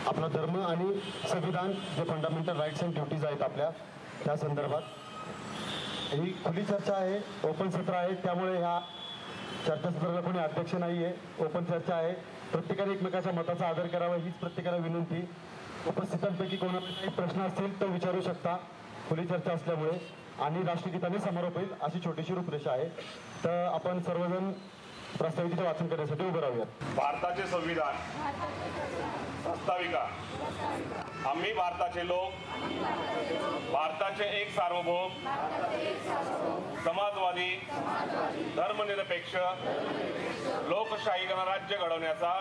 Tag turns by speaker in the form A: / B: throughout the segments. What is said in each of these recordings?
A: आपला धर्म आणि संविधान जे फंडामेंटल राईट्स अँड ड्युटीज आहेत आपल्या त्या संदर्भात ही खुली चर्चा आहे, ओपन सत्र आहे. त्यामुळे ह्या चर्चासत्राला कोणी अध्यक्ष नाही आहे, ओपन चर्चा आहे. प्रत्येकाने एकमेकाच्या मताचा आदर करावा हीच प्रत्येकाला विनंती. उपस्थितांपैकी कोणाला काही प्रश्न असतील तर विचारू शकता. खुली चर्चा असल्यामुळे आणि राष्ट्रगीताने समारोप होईल अशी छोटीशी रूपरेषा आहे. तर आपण सर्वजण प्रस्ताविकेचे वाचन करण्यासाठी उभे राहूयात.
B: भारताचे संविधान प्रस्ताविका. आम्ही भारताचे लोक, भारताचे एक सार्वभौम, समाजवादी, धर्मनिरपेक्ष, लोकशाही गणराज्य घडवण्याचा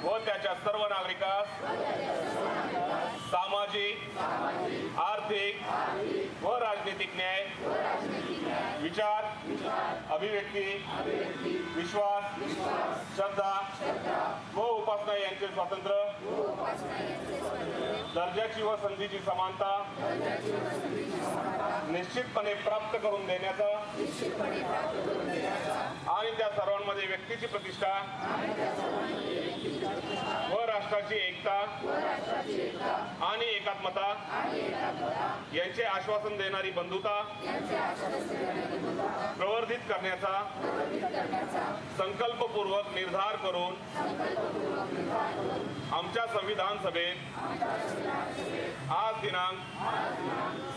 B: व त्याच्या सर्व नागरिकास सामाजिक, आर्थिक व राजनीतिक न्याय, विचार, अभिव्यक्ती, विश्वास, श्रद्धा व उपासना यांचे स्वातंत्र्य, दर्जाची व संधीची समानता निश्चितपणे प्राप्त करून देण्याचा आणि त्या सर्वांमध्ये व्यक्तीची प्रतिष्ठा व राष्ट्राची एकता आणि एकात्मता यांचे आश्वासन देणारी बंधुता प्रवर्धित करण्याचा संकल्पपूर्वक निर्धार करून आमच्या संविधान सभेत आज दिनांक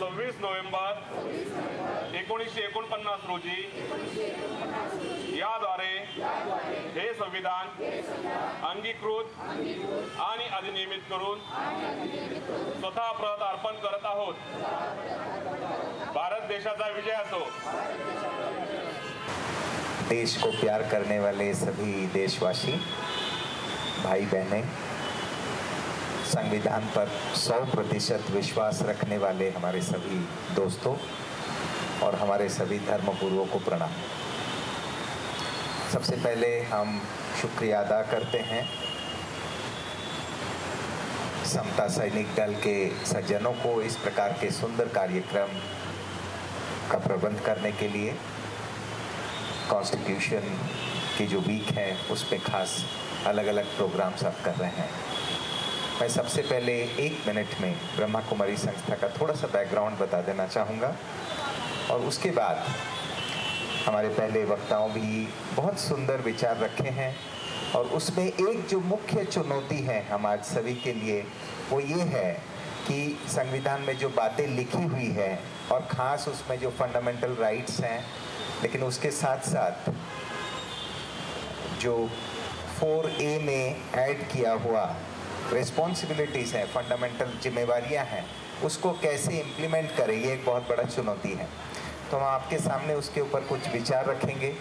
B: 26 नोव्हेंबर 1949 रोजी याद्वारे हे संविधान अंगीकृत आणि अधिनियमित करून स्वतः प्रत अर्पण करत आहोत. भारत देशाचा विजय असो.
C: देश को प्यार करने वाले सभी देशवासी, भाई बहनें, संविधान पर 100% विश्वास रखने वाले हमारे सभी दोस्तों और हमारे सभी धर्म गुरुओं को प्रणाम. सबसे पहले हम शुक्रिया अदा करते हैं समता सैनिक दल के सज्जनों को इस प्रकार के सुंदर कार्यक्रम का प्रबंध करने के लिए. कॉन्स्टिट्यूशन की जो वीक है उस पे खास अलग अलग प्रोग्राम्स आप कर रहे हैं. मैं सबसे पहले 1 मिनट में ब्रह्मा कुमारी संस्था का थोड़ा सा बैकग्राउंड बता देना चाहूँगा और उसके बाद हमारे पहले वक्ताओं भी बहुत सुंदर विचार रखे हैं और उसमें एक जो मुख्य चुनौती है हम आज सभी के लिए वो ये है कि संविधान में जो बातें लिखी हुई है और ख़ास उसमें जो फंडामेंटल राइट्स हैं, लेकिन उसके साथ साथ जो 4A में ऐड किया हुआ रिस्पॉन्सिबिलिटीज़ हैं, फंडामेंटल जिम्मेवारियां हैं, उसको कैसे इम्प्लीमेंट करें, ये एक बहुत बड़ा चुनौती है. तो हम आपके सामने उसके ऊपर कुछ विचार रखेंगे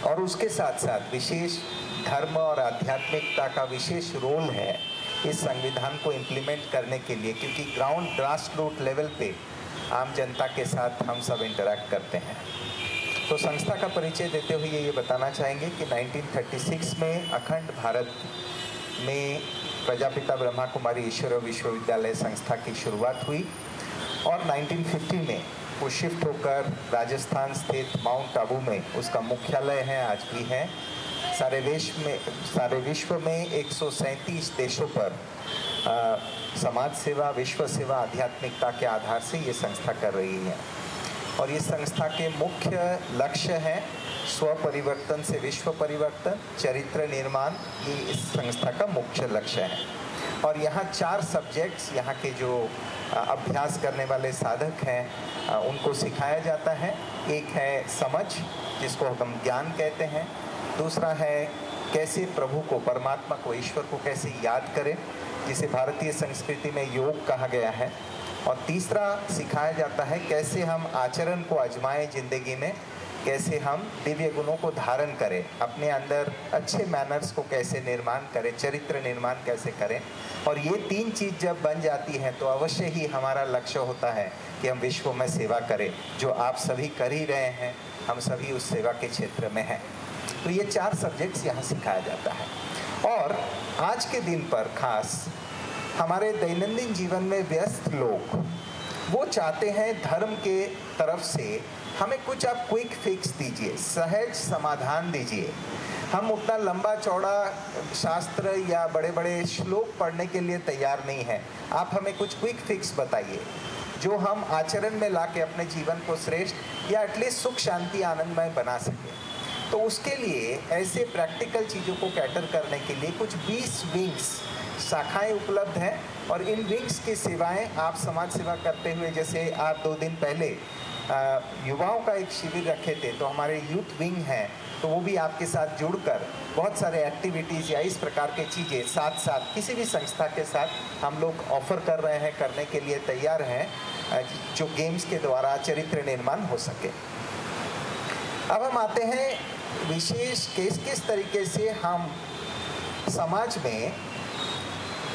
C: और उसके साथ साथ विशेष धर्म और आध्यात्मिकता का विशेष रोल है इस संविधान को इम्प्लीमेंट करने के लिए, क्योंकि ग्राउंड ग्रास रूट लेवल पे आम जनता के साथ हम सब इंटरैक्ट करते हैं. तो संस्था का परिचय देते हुए ये बताना चाहेंगे कि 1936 में अखंड भारत में प्रजापिता ब्रह्मा कुमारी ईश्वर विश्वविद्यालय संस्था की शुरुआत हुई और 1950 में वो शिफ्ट होकर राजस्थान स्थित माउंट आबू में उसका मुख्यालय है, आज भी है. सारे विश्व में 137 देशों पर समाज सेवा, विश्व सेवा, आध्यात्मिकता के आधार से ये संस्था कर रही है. और ये संस्था के मुख्य लक्ष्य हैं स्व परिवर्तन से विश्व परिवर्तन, चरित्र निर्माण, ये इस संस्था का मुख्य लक्ष्य है. और यहाँ 4 सब्जेक्ट्स यहाँ के जो अभ्यास करने वाले साधक हैं उनको सिखाया जाता है. एक है समझ, जिसको हम ज्ञान कहते हैं. दूसरा है कैसे प्रभु को, परमात्मा को, ईश्वर को कैसे याद करें, जिसे भारतीय संस्कृति में योग कहा गया है. और तीसरा सिखाया जाता है कैसे हम आचरण को आजमाएं जिंदगी में, कैसे हम दिव्य गुणों को धारण करें, अपने अंदर अच्छे मैनर्स को कैसे निर्माण करें, चरित्र निर्माण कैसे करें. और ये 3 चीज़ जब बन जाती हैं तो अवश्य ही हमारा लक्ष्य होता है कि हम विश्व में सेवा करें, जो आप सभी कर ही रहे हैं. हम सभी उस सेवा के क्षेत्र में हैं. तो ये 4 सब्जेक्ट्स यहाँ सिखाया जाता है. और आज के दिन पर खास हमारे दैनंदिन जीवन में व्यस्त लोग वो चाहते हैं धर्म के तरफ से हमें कुछ आप क्विक फिक्स दीजिए, सहज समाधान दीजिए. हम उतना लंबा चौड़ा शास्त्र या बड़े बड़े श्लोक पढ़ने के लिए तैयार नहीं हैं। आप हमें कुछ क्विक फिक्स बताइए जो हम आचरण में ला के अपने जीवन को श्रेष्ठ या एटलीस्ट सुख शांति आनंदमय बना सकें। तो उसके लिए ऐसे प्रैक्टिकल चीज़ों को कैटर करने के लिए कुछ 20 विंग्स शाखाएं उपलब्ध हैं और इन विंग्स की सेवाएं आप समाज सेवा करते हुए, जैसे आप 2 दिन पहले युवाओं का एक शिविर रखे थे, तो हमारे यूथ विंग हैं, तो वो भी आपके साथ जुड़कर बहुत सारे एक्टिविटीज़ या इस प्रकार के चीज़ें साथ साथ किसी भी संस्था के साथ हम लोग ऑफर कर रहे हैं, करने के लिए तैयार हैं, जो गेम्स के द्वारा चरित्र निर्माण हो सके। अब हम आते हैं विशेष किस तरीके से हम समाज में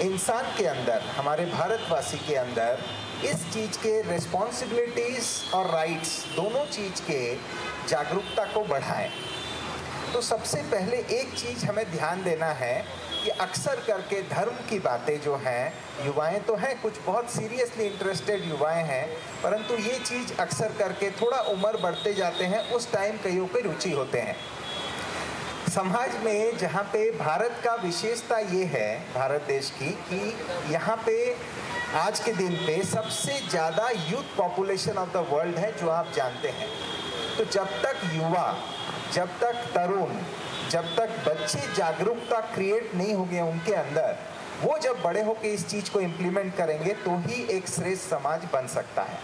C: इंसान के अंदर, हमारे भारतवासी के अंदर इस चीज़ के रिस्पॉन्सिबिलिटीज़ और राइट्स दोनों चीज़ के जागरूकता को बढ़ाएं। तो सबसे पहले एक चीज़ हमें ध्यान देना है कि अक्सर करके धर्म की बातें जो हैं, युवाएं तो हैं, कुछ बहुत सीरियसली इंटरेस्टेड युवाएं हैं, परंतु ये चीज़ अक्सर करके थोड़ा उम्र बढ़ते जाते हैं, उस टाइम कईयों पे रुचि होते हैं। समाज में जहाँ पे भारत का विशेषता ये है, भारत देश की, कि यहाँ पे आज के दिन पे सबसे ज़्यादा youth population of the world है, जो आप जानते हैं। तो जब तक युवा, जब तक तरुण, जब तक बच्चे जागरूकता क्रिएट नहीं होंगे उनके अंदर, वो जब बड़े होकर इस चीज़ को इम्प्लीमेंट करेंगे तो ही एक श्रेष्ठ समाज बन सकता है।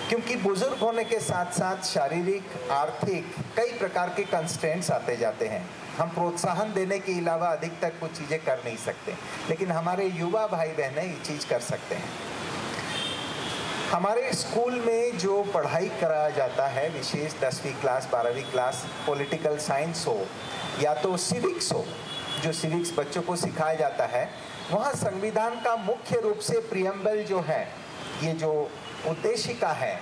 C: क्योंकि बुजुर्ग होने के साथ साथ शारीरिक, आर्थिक कई प्रकार के कंस्ट्रेंट्स आते जाते हैं। हम प्रोत्साहन देने के अलावा अधिक तक कुछ चीज़ें कर नहीं सकते, लेकिन हमारे युवा भाई बहनें ये चीज़ कर सकते हैं। हमारे स्कूल में जो पढ़ाई कराया जाता है, विशेष 10वीं क्लास, 12वीं क्लास, पॉलिटिकल साइंस हो या तो सिविक्स हो, जो सिविक्स बच्चों को सिखाया जाता है, वहाँ संविधान का मुख्य रूप से प्रियम्बल जो है, ये जो उद्देशिका है,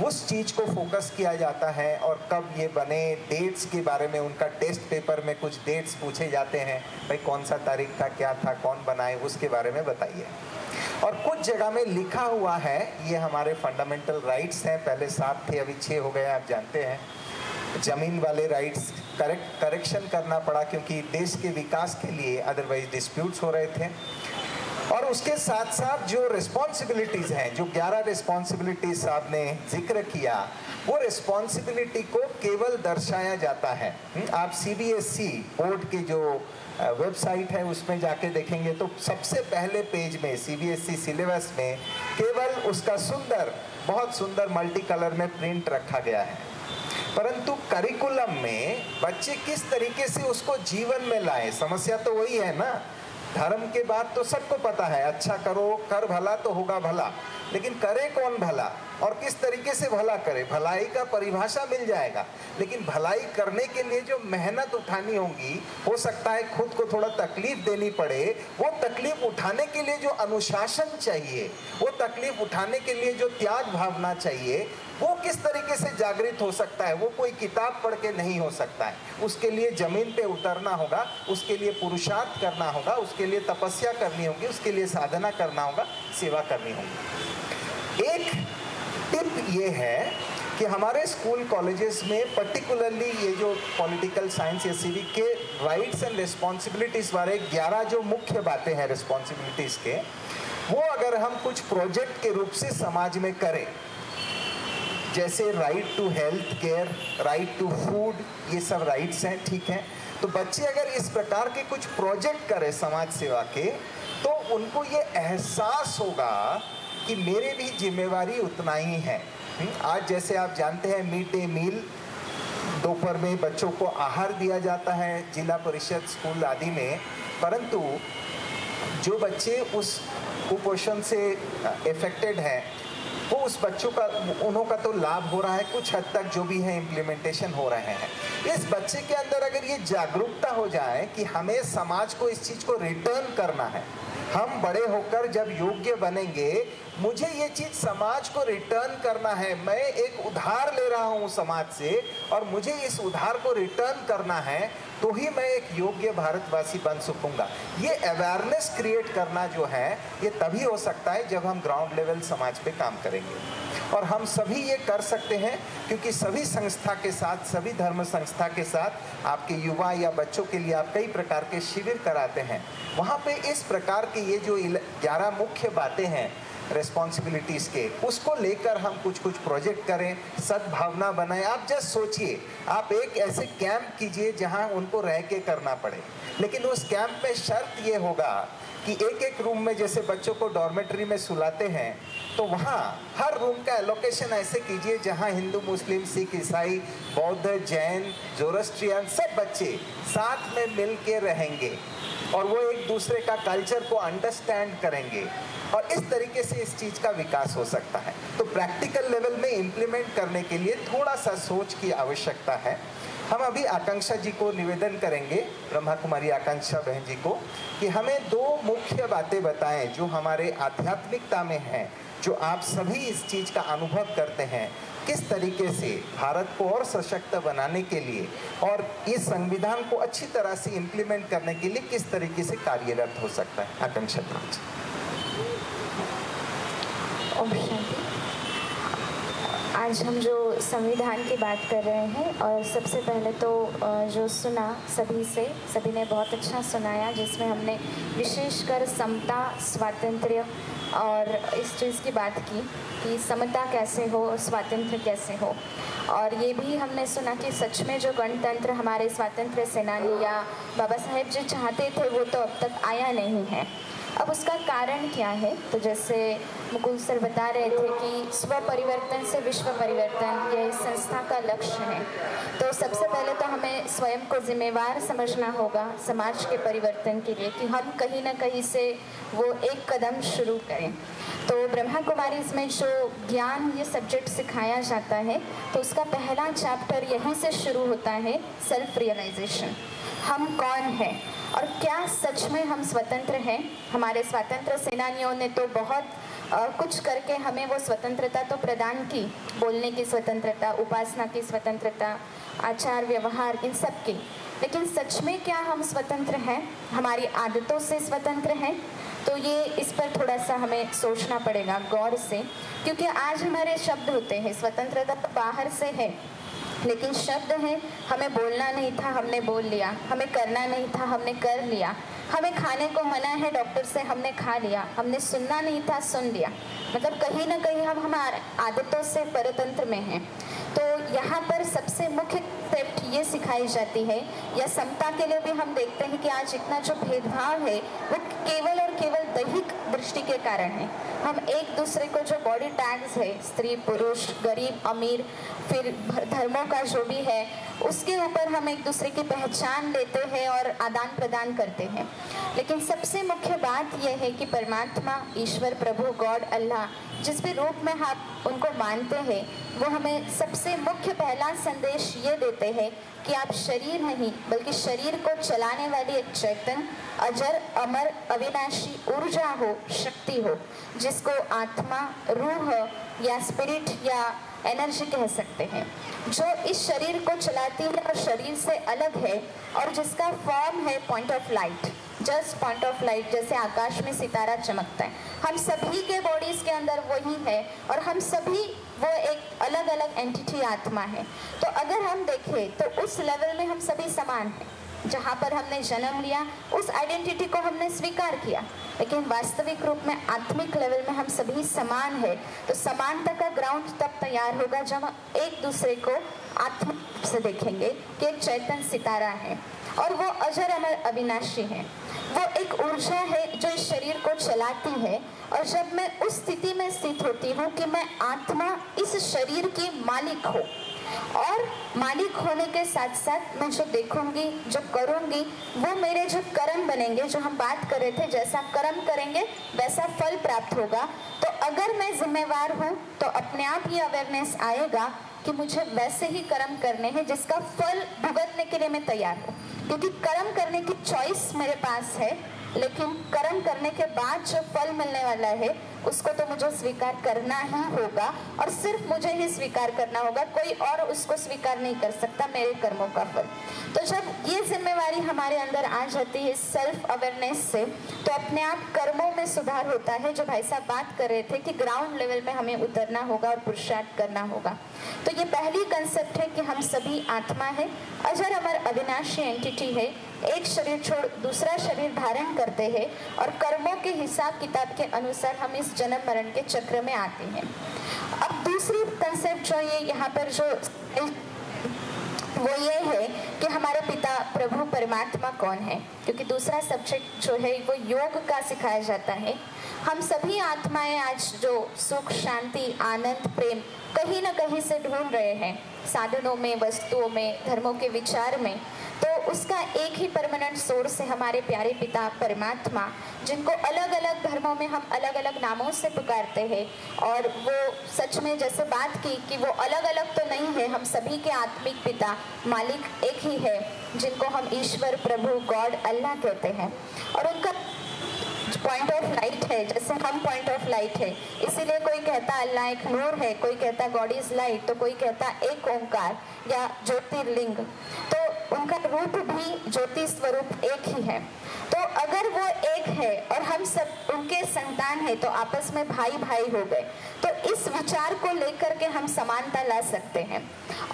C: उस चीज़ को फोकस किया जाता है। और कब ये बने, डेट्स के बारे में उनका टेस्ट पेपर में कुछ डेट्स पूछे जाते हैं, भाई कौन सा तारीख था, क्या था, कौन बनाए, उसके बारे में बताइए। और कुछ जगह में लिखा हुआ है, ये हमारे फंडामेंटल राइट्स हैं, पहले 7 थे, अभी 6 हो गए, आप जानते हैं। ज़मीन वाले राइट्स करेक्शन करना पड़ा क्योंकि देश के विकास के लिए अदरवाइज डिस्प्यूट्स हो रहे थे। और उसके साथ साथ जो रिस्पॉन्सिबिलिटीज़ हैं, जो 11 रिस्पॉन्सिबिलिटीज़ आपने जिक्र किया, वो रिस्पॉन्सिबिलिटी को केवल दर्शाया जाता है। आप CBSE बोर्ड की जो वेबसाइट है उसमें जाके देखेंगे तो सबसे पहले पेज में CBSE सिलेबस में केवल उसका सुंदर, बहुत सुंदर मल्टी कलर में प्रिंट रखा गया है, परंतु करिकुलम में बच्चे किस तरीके से उसको जीवन में लाए, समस्या तो वही है ना। धर्म के बाद तो सबको पता है, अच्छा करो, कर भला तो होगा भला, लेकिन करे कौन भला और किस तरीके से भला करे, भलाई का परिभाषा मिल जाएगा, लेकिन भलाई करने के लिए जो मेहनत उठानी होगी, हो सकता है खुद को थोड़ा तकलीफ देनी पड़े, वो तकलीफ उठाने के लिए जो अनुशासन चाहिए, वो तकलीफ उठाने के लिए जो त्याग भावना चाहिए, वो किस तरीके से जागृत हो सकता है, वो कोई किताब पढ़ के नहीं हो सकता है। उसके लिए जमीन पे उतरना होगा, उसके लिए पुरुषार्थ करना होगा, उसके लिए तपस्या करनी होगी, उसके लिए साधना करना होगा, सेवा करनी होगी। एक टिप ये है कि हमारे स्कूल कॉलेजेस में पर्टिकुलरली ये जो पॉलिटिकल साइंस या सिविक के राइट्स एंड रिस्पॉन्सिबिलिटीज़ वाले 11 जो मुख्य बातें हैं रिस्पॉन्सिबिलिटीज़ के, वो अगर हम कुछ प्रोजेक्ट के रूप से समाज में करें, जैसे right to health care, right to food, ये सब राइट्स हैं, ठीक हैं। तो बच्चे अगर इस प्रकार के कुछ प्रोजेक्ट करें समाज सेवा के, तो उनको ये एहसास होगा कि मेरे भी जिम्मेवारी उतना ही है। आज जैसे आप जानते हैं मिड डे मील, दोपहर में बच्चों को आहार दिया जाता है जिला परिषद स्कूल आदि में, परंतु जो बच्चे उस कुपोषण से इफेक्टेड हैं, वो उस बच्चों का, उन्हों का तो लाभ हो रहा है, कुछ हद तक जो भी है इम्प्लीमेंटेशन हो रहे हैं। इस बच्चे के अंदर अगर ये जागरूकता हो जाए कि हमें समाज को इस चीज़ को रिटर्न करना है, हम बड़े होकर जब योग्य बनेंगे, मुझे ये चीज़ समाज को रिटर्न करना है, मैं एक उधार ले रहा हूँ समाज से और मुझे इस उधार को रिटर्न करना है, तो ही मैं एक योग्य भारतवासी बन सकूंगा। ये अवेयरनेस क्रिएट करना जो है ये तभी हो सकता है जब हम ग्राउंड लेवल समाज पे काम करेंगे। और हम सभी ये कर सकते हैं क्योंकि सभी संस्था के साथ, सभी धर्म संस्था के साथ आपके युवा या बच्चों के लिए आप कई प्रकार के शिविर कराते हैं। वहाँ पे इस प्रकार के ये जो 11 मुख्य बातें हैं रेस्पॉन्सिबिलिटीज़ के, उसको लेकर हम कुछ प्रोजेक्ट करें, सद्भावना बनाएं। आप जस्ट सोचिए, आप एक ऐसे कैंप कीजिए जहां उनको रह के करना पड़े, लेकिन उस कैंप में शर्त ये होगा कि एक रूम में जैसे बच्चों को डॉर्मेटरी में सुलाते हैं, तो वहाँ हर रूम का एलोकेशन ऐसे कीजिए जहाँ हिंदू, मुस्लिम, सिख, ईसाई, बौद्ध, जैन, जोरोस्ट्रियन सब बच्चे साथ में मिल के रहेंगे और वो एक दूसरे का कल्चर को अंडरस्टैंड करेंगे और इस तरीके से इस चीज़ का विकास हो सकता है। तो प्रैक्टिकल लेवल में इम्प्लीमेंट करने के लिए थोड़ा सा सोच की आवश्यकता है। हम अभी आकांक्षा जी को निवेदन करेंगे, ब्रह्मा कुमारी आकांक्षा बहन जी को, कि हमें 2 मुख्य बातें बताएं जो हमारे आध्यात्मिकता में हैं, जो आप सभी इस चीज़ का अनुभव करते हैं, किस तरीके से भारत को और सशक्त बनाने के लिए और इस संविधान को अच्छी तरह से इम्प्लीमेंट करने के लिए किस तरीके से कार्यरत हो सकता है। आकांक्षा जी।
D: ओम शांति। आज हम जो संविधान की बात कर रहे हैं, और सबसे पहले तो जो सुना सभी ने बहुत अच्छा सुनाया, जिसमें हमने विशेषकर समता, स्वातंत्र्य और इस चीज़ की बात की कि समता कैसे हो और स्वातंत्र्य कैसे हो। और ये भी हमने सुना कि सच में जो गणतंत्र हमारे स्वतंत्र सेनानी या बाबा साहेब जी चाहते थे वो तो अब तक आया नहीं है। अब उसका कारण क्या है? तो जैसे मुकुल सर बता रहे थे कि स्व परिवर्तन से विश्व परिवर्तन यह इस संस्था का लक्ष्य है। तो सबसे पहले तो हमें स्वयं को जिम्मेवार समझना होगा समाज के परिवर्तन के लिए कि हम कहीं ना कहीं से वो एक कदम शुरू करें। तो ब्रह्मा कुमारीज़ में जो ज्ञान ये सब्जेक्ट सिखाया जाता है, तो उसका पहला चैप्टर यहीं से शुरू होता है, सेल्फ रियलाइजेशन। हम कौन हैं और क्या सच में हम स्वतंत्र हैं? हमारे स्वतंत्र सेनानियों ने तो बहुत कुछ करके हमें वो स्वतंत्रता तो प्रदान की, बोलने की स्वतंत्रता, उपासना की स्वतंत्रता, आचार व्यवहार, इन सब की। लेकिन सच में क्या हम स्वतंत्र हैं? हमारी आदतों से स्वतंत्र हैं? तो ये इस पर थोड़ा सा हमें सोचना पड़ेगा गौर से, क्योंकि आज हमारे शब्द होते हैं, स्वतंत्रता तो बाहर से है, लेकिन शब्द है हमें बोलना नहीं था हमने बोल लिया, हमें करना नहीं था हमने कर लिया, हमें खाने को मना है डॉक्टर से हमने खा लिया, हमने सुनना नहीं था सुन लिया। मतलब कहीं ना कहीं हम हमारे आदतों से परतंत्र में हैं। तो यहाँ पर सबसे मुख्य कंसेप्ट ये सिखाई जाती है, या समता के लिए भी हम देखते हैं कि आज इतना जो भेदभाव है वो केवल और केवल दैहिक दृष्टि के कारण है। हम एक दूसरे को जो बॉडी टैग्स है, स्त्री पुरुष, गरीब अमीर, फिर धर्मों का जो भी है, उसके ऊपर हम एक दूसरे की पहचान लेते हैं और आदान प्रदान करते हैं। लेकिन सबसे मुख्य बात यह है कि परमात्मा, ईश्वर, प्रभु, गॉड, अल्लाह, जिस भी रूप में आप उनको मानते हैं, वो हमें सबसे मुख्य पहला संदेश ये देते हैं कि आप शरीर नहीं बल्कि शरीर को चलाने वाली एक चैतन्य, अजर, अमर, अविनाशी ऊर्जा हो, शक्ति हो, जिसको आत्मा, रूह या स्पिरिट या एनर्जी कह सकते हैं, जो इस शरीर को चलाती है और शरीर से अलग है, और जिसका फॉर्म है point of light, just point of light. जैसे आकाश में सितारा चमकता है, हम सभी के बॉडीज के अंदर वही है और हम सभी वो एक अलग अलग एंटिटी आत्मा है। तो अगर हम देखें तो उस लेवल में हम सभी समान हैं। जहाँ पर हमने जन्म लिया उस आइडेंटिटी को हमने स्वीकार किया, लेकिन वास्तविक रूप में आत्मिक लेवल में हम सभी समान है। तो समानता का ग्राउंड तब तैयार होगा जब हम एक दूसरे को आत्मिक रूप से देखेंगे कि एक चैतन्य सितारा है और वो अजर अमर अविनाशी है। वो एक ऊर्जा है जो इस शरीर को चलाती है, और जब मैं उस स्थिति में स्थित होती हूँ कि मैं आत्मा इस शरीर की मालिक हूँ, और मालिक होने के साथ साथ मैं जो देखूंगी, जो करूंगी, वो मेरे जो कर्म बनेंगे, जो हम बात कर रहे थे, जैसा कर्म करेंगे वैसा फल प्राप्त होगा। तो अगर मैं जिम्मेवार हूँ तो अपने आप ये अवेयरनेस आएगा कि मुझे वैसे ही कर्म करने हैं जिसका फल भुगतने के लिए मैं तैयार हूँ, क्योंकि कर्म करने की चॉइस मेरे पास है। लेकिन कर्म करने के बाद जो फल मिलने वाला है उसको तो मुझे स्वीकार करना ही होगा, और सिर्फ मुझे ही स्वीकार करना होगा, कोई और उसको स्वीकार नहीं कर सकता मेरे कर्मों का फल। तो जब ये जिम्मेवारी हमारे अंदर आ जाती है सेल्फ अवेयरनेस से, तो अपने आप कर्मों में सुधार होता है। जो भाई साहब बात कर रहे थे कि ग्राउंड लेवल में हमें उतरना होगा और पुरुषार्थ करना होगा, तो ये पहली कंसेप्ट है कि हम सभी आत्मा है, अजर अमर अविनाशी एंटिटी है, एक शरीर छोड़ दूसरा शरीर धारण करते हैं और कर्मों के हिसाब किताब के अनुसार हम इस जन्म मरण के चक्र में आते हैं। अब दूसरी कंसेप्ट जो ये यहाँ पर जो वो ये है कि हमारे पिता प्रभु परमात्मा कौन है, क्योंकि दूसरा सब्जेक्ट जो है वो योग का सिखाया जाता है। हम सभी आत्माएं आज जो सुख, शांति, आनंद, प्रेम कहीं ना कहीं से ढूंढ रहे हैं, साधनों में, वस्तुओं में, धर्मों के विचार में, तो उसका एक ही परमानेंट सोर्स है हमारे प्यारे पिता परमात्मा, जिनको अलग अलग धर्मों में हम अलग अलग नामों से पुकारते हैं। और वो सच में जैसे बात की कि वो अलग अलग तो नहीं है, हम सभी के आत्मिक पिता मालिक एक ही है, जिनको हम ईश्वर, प्रभु, गॉड, अल्लाह कहते हैं। और उनका पॉइंट ऑफ लाइट है, जैसे हम पॉइंट ऑफ लाइट है, इसीलिए कोई कहता अल्लाह एक नूर है, कोई कहता गॉड इज लाइट, तो कोई कहता एक ओंकार या ज्योतिर्लिंग। तो उनका रूप भी ज्योति स्वरूप एक ही है। तो अगर वो एक है और हम सब उनके संतान है, तो आपस में भाई भाई हो गए। तो इस विचार को लेकर के हम समानता ला सकते हैं।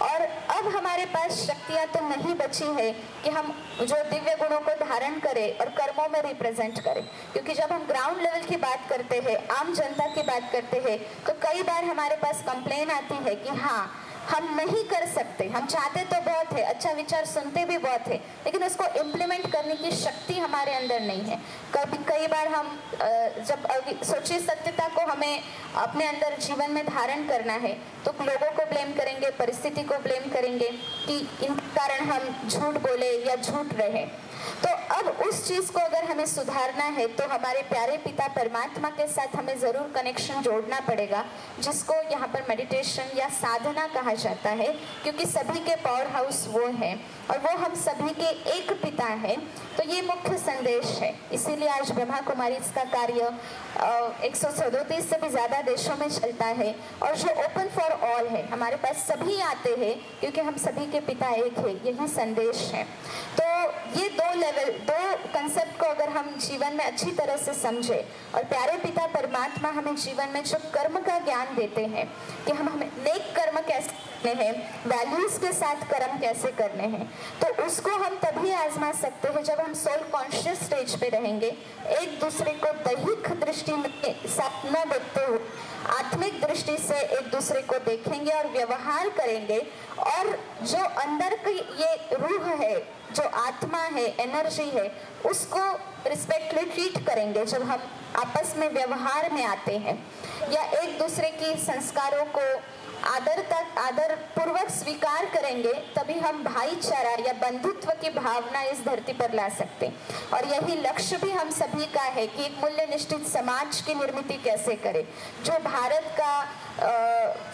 D: और अब हमारे पास शक्तियां तो नहीं बची है कि हम जो दिव्य गुणों को धारण करें और कर्मों में रिप्रेजेंट करें, क्योंकि जब हम ग्राउंड लेवल की बात करते हैं, आम जनता की बात करते हैं, तो कई बार हमारे पास कंप्लेन आती है कि हाँ हम नहीं कर सकते, हम चाहते तो बहुत है, अच्छा विचार सुनते भी बहुत है, लेकिन उसको इम्प्लीमेंट करने की शक्ति हमारे अंदर नहीं है। कई बार हम जब सोचिए सत्यता को हमें अपने अंदर जीवन में धारण करना है, तो लोगों को ब्लेम करेंगे, परिस्थिति को ब्लेम करेंगे कि इन कारण हम झूठ बोले या झूठ रहे। तो अब उस चीज को अगर हमें सुधारना है, तो हमारे प्यारे पिता परमात्मा के साथ हमें जरूर कनेक्शन जोड़ना पड़ेगा, जिसको यहाँ पर मेडिटेशन या साधना कहा जाता है, क्योंकि सभी के पावर हाउस वो है और वो हम सभी के एक पिता है। तो ये मुख्य संदेश है, इसीलिए आज ब्रह्मा कुमारी इसका कार्य 137 से भी ज्यादा देशों में चलता है, और जो ओपन फॉर ऑल है, हमारे पास सभी आते हैं क्योंकि हम सभी के पिता एक है, यही संदेश है। तो ये दो कंसेप्ट को अगर हम जीवन में अच्छी तरह से समझे, और प्यारे पिता परमात्मा हमें जीवन में जो कर्म का ज्ञान देते हैं कि हमें नेक कर्म कैसे करने हैं, वैल्यूज के साथ कर्म कैसे करने हैं, तो उसको हम तभी आजमा सकते हैं जब हम सोल कॉन्शियस स्टेज पे रहेंगे, एक दूसरे को दैहिक दृष्टि में साथ न देखते हुए आत्मिक दृष्टि से एक दूसरे को देखेंगे और व्यवहार करेंगे, और जो अंदर की ये रूह है, जो आत्मा है, एनर्जी है, उसको रिस्पेक्टफुली ट्रीट करेंगे। जब हम आपस में व्यवहार में आते हैं या एक दूसरे की संस्कारों को आदर पूर्वक स्वीकार करेंगे, तभी हम भाईचारा या बंधुत्व की भावना इस धरती पर ला सकते हैं। और यही लक्ष्य भी हम सभी का है कि एक मूल्य निष्ठित समाज की निर्मित कैसे करें। जो भारत का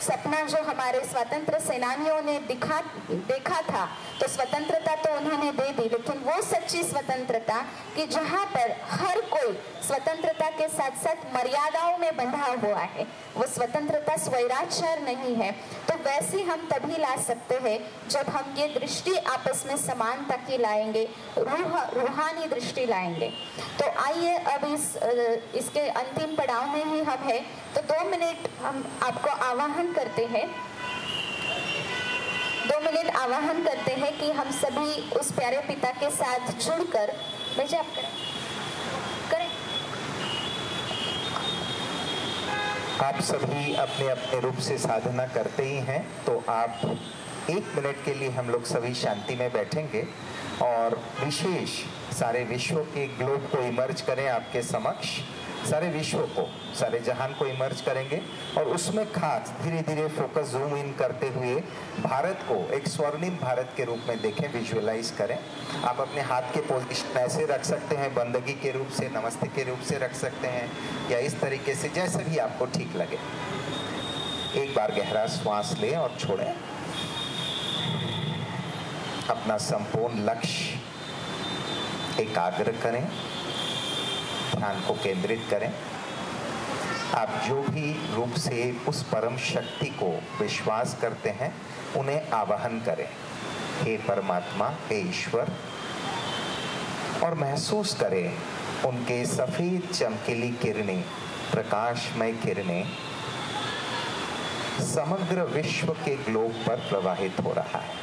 D: सपना जो हमारे स्वतंत्र सेनानियों ने देखा था, तो स्वतंत्रता तो उन्होंने दे दी, लेकिन वो सच्ची स्वतंत्रता कि जहाँ पर हर कोई स्वतंत्रता के साथ साथ मर्यादाओं में बंधा हुआ है, वो स्वतंत्रता स्वैराचार नहीं है। तो वैसे हम तभी ला सकते हैं जब हम ये दृष्टि आपस में समानता की लाएंगे, रूहानी दृष्टि लाएंगे। तो आइए अब इसके अंतिम पड़ाव में ही हम हैं, तो 2 मिनट हम आपको आवाहन करते हैं, 2 मिनट आवाहन करते हैं कि हम सभी उस प्यारे पिता के साथ जुड़कर, भेजे आप करें।
C: आप सभी अपने अपने रूप से साधना करते ही हैं, तो आप 1 मिनट के लिए हम लोग सभी शांति में बैठेंगे और विशेष सारे विश्व के ग्लोब को इमर्ज करें आपके समक्ष, सारे विश्व को, सारे जहान को इमर्ज करेंगे, और उसमें खास धीरे धीरे फोकस जूम इन करते हुए भारत को एक स्वर्णिम भारत के रूप में देखें, विजुअलाइज करें। आप अपने हाथ के पोजीशन ऐसे रख सकते हैं, बंदगी के रूप से, नमस्ते के रूप से रख सकते हैं, या इस तरीके से, जैसे भी आपको ठीक लगे। एक बार गहरा श्वास लें और छोड़ें। अपना संपूर्ण लक्ष्य एकाग्र करें। ध्यान को केंद्रित करें। आप जो भी रूप से उस परम शक्ति को विश्वास करते हैं उन्हें आवाहन करें। हे परमात्मा, हे ईश्वर, और महसूस करें उनके सफेद चमकीली किरणें, प्रकाशमय किरणें समग्र विश्व के ग्लोब पर प्रवाहित हो रहा है।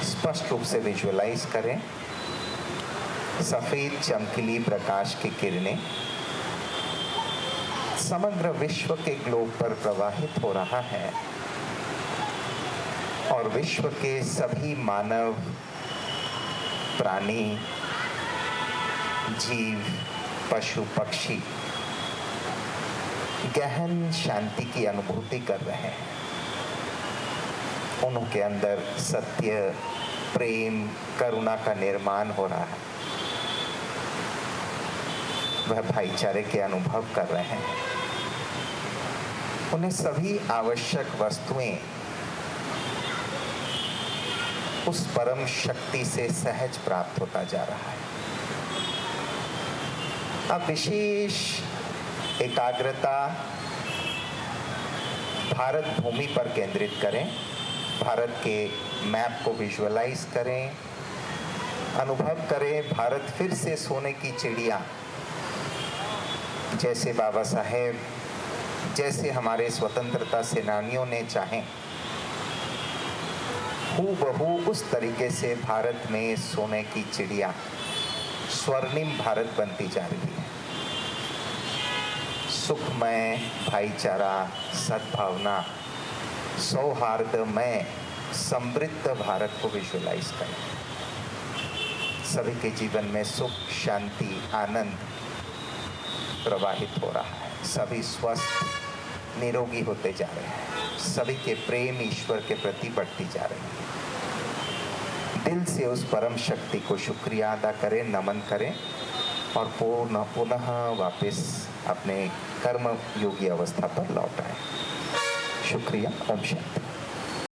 C: स्पष्ट रूप से विजुअलाइज करें सफेद चमकीली प्रकाश की किरणें समग्र विश्व के ग्लोब पर प्रवाहित हो रहा है और विश्व के सभी मानव, प्राणी, जीव, पशु, पक्षी गहन शांति की अनुभूति कर रहे हैं। उनके अंदर सत्य, प्रेम, करुणा का निर्माण हो रहा है। वह भाईचारे के अनुभव कर रहे हैं। उन्हें सभी आवश्यक वस्तुएं उस परम शक्ति से सहज प्राप्त होता जा रहा है। अब विशेष एकाग्रता भारत भूमि पर केंद्रित करें। भारत के मैप को विजुअलाइज करें, अनुभव करें भारत फिर से सोने की चिड़िया, जैसे बाबा साहेब, जैसे हमारे स्वतंत्रता सेनानियों ने चाहे, हूबहू उस तरीके से भारत में सोने की चिड़िया, स्वर्णिम भारत बनती जा रही है। सुखमय, भाईचारा, सद्भावना, सौहार्दमय, समृद्ध भारत को विजुअलाइज करें। सभी के जीवन में सुख, शांति, आनंद प्रवाहित हो रहा है। सभी स्वस्थ, निरोगी होते जा रहे हैं। सभी के प्रेम ईश्वर के प्रति बढ़ती जा रही है। दिल से उस परम शक्ति को शुक्रिया अदा करें, नमन करें और पुनः वापस अपने कर्म योगी अवस्था पर लौट आए। शुक्रिया। ओम शांति।